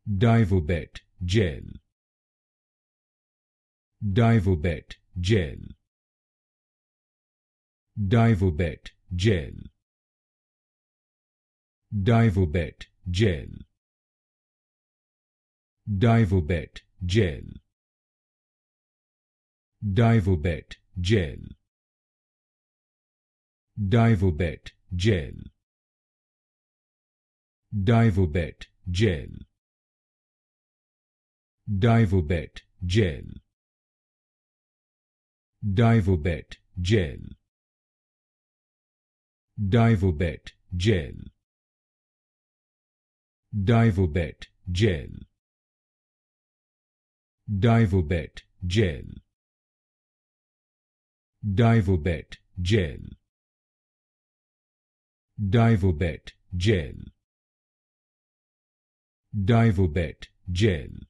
Daivobet Gel. Daivobet Gel. Daivobet Gel. Daivobet Gel. Daivobet Gel. Daivobet Gel. Daivobet Gel. Daivobet Gel. Daivobet Gel. Daivobet Gel. Daivobet Gel. Daivobet Gel. Daivobet Gel. Daivobet Gel. Daivobet Gel. Daivobet Gel.